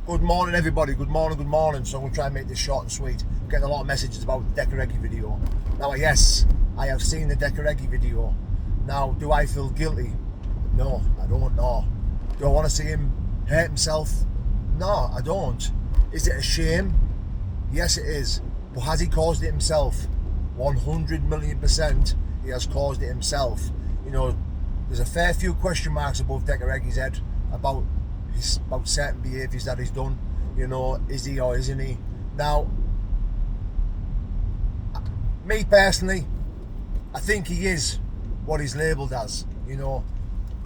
Good morning everybody, good morning. So I'm going to try and make this short and sweet. I'm getting a lot of messages about the Decca heggie video. Now yes, I have seen the Decca heggie video. Now do I feel guilty? No, I don't know. Do I want to see him hurt himself? No, I don't. Is it a shame? Yes it is. But has he caused it himself? 100,000,000% he has caused it himself. You know, there's a fair few question marks above Decca heggie's head about certain behaviours that he's done. You know, is he or isn't he? Now, me personally, I think he is what he's labelled as, you know,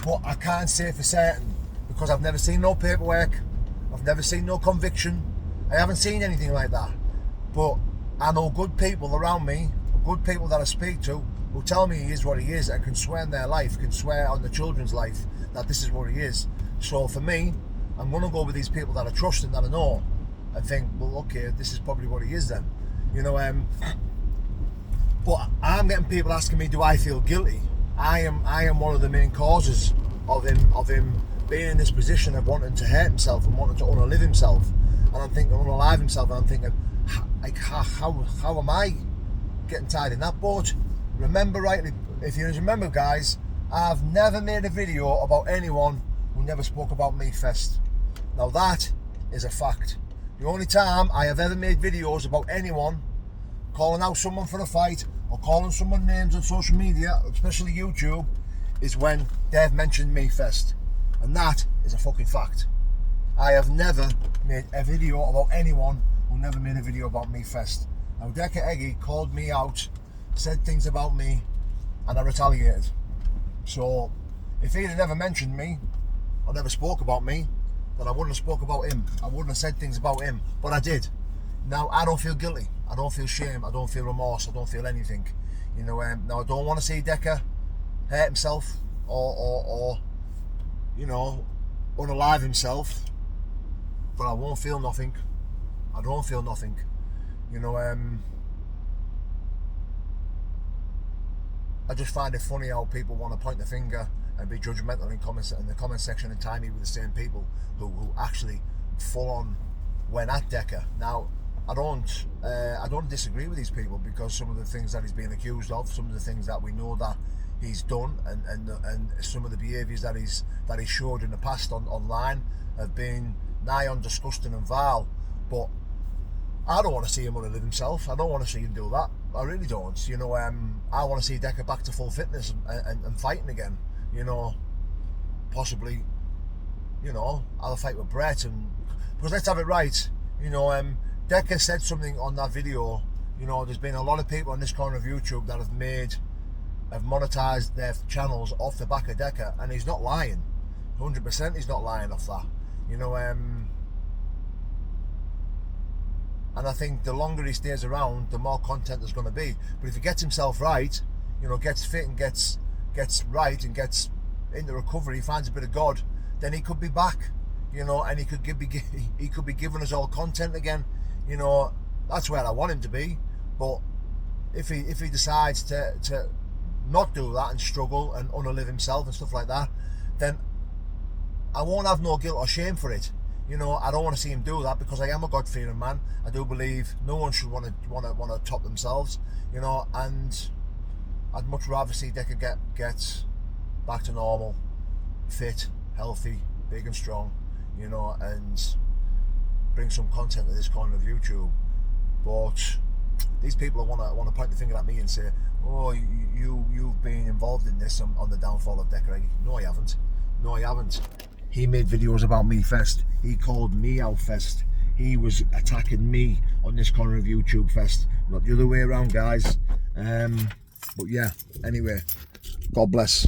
but I can't say for certain because I've never seen no paperwork, I've never seen no conviction, I haven't seen anything like that. But I know good people around me, good people that I speak to, who tell me he is what he is and can swear on their life, can swear on the children's life that this is what he is. So for me, I'm going to go with these people that I trust and that I know and think, well, okay, this is probably what he is then. You know, but I'm getting people asking me, do I feel guilty? I am one of the main causes of him being in this position of wanting to hurt himself and wanting to unalive himself. And I'm thinking, unalive himself, and I'm thinking, like, how am I getting tied in that boat? Remember rightly, if you remember guys, I've never made a video about anyone who never spoke about me first. Now that is a fact. The only time I have ever made videos about anyone calling out someone for a fight or calling someone names on social media, especially YouTube, is when they've mentioned me first. And that is a fucking fact. I have never made a video about anyone who never made a video about me first. Now Decca heggie called me out, said things about me, and I retaliated. So if he'd have never mentioned me or never spoke about me, then I wouldn't have spoke about him. I wouldn't have said things about him, but I did. Now I don't feel guilty, I don't feel shame, I don't feel remorse, I don't feel anything. You know, now I don't want to see Decca hurt himself or you know, unalive himself, but I won't feel nothing. I don't feel nothing. You know, I just find it funny how people want to point the finger and be judgmental in the comment section and tie me with the same people who actually full on went at Decca. Now, I don't disagree with these people because some of the things that he's being accused of, some of the things that we know that he's done, and some of the behaviours that he's showed in the past online have been nigh on disgusting and vile. But I don't want to see him unalive himself. I don't want to see him do that. I really don't. You know, I want to see Decca back to full fitness and fighting again. You know, possibly, you know, I'll fight with Brett, and because let's have it right. You know, Decca said something on that video. You know, there's been a lot of people on this corner of YouTube that have monetized their channels off the back of Decca, and he's not lying. 100% he's not lying off that. You know, and I think the longer he stays around, the more content there's going to be. But if he gets himself right, you know, gets fit and gets right and gets into recovery, finds a bit of God, then he could be back, you know, and he could be giving us all content again. You know, that's where I want him to be. But if he decides to not do that and struggle and unalive himself and stuff like that, then I won't have no guilt or shame for it. You know, I don't want to see him do that because I am a God-fearing man. I do believe no one should want to top themselves, you know, and I'd much rather see Decca get back to normal, fit, healthy, big and strong, you know, and bring some content to this corner of YouTube. But these people want to point the finger at me and say, oh, you've been involved in this on the downfall of Decca heggie. No, I haven't. No, I haven't. He made videos about me first. He called me out first. He was attacking me on this corner of YouTube first, not the other way around, guys. But yeah, anyway, God bless.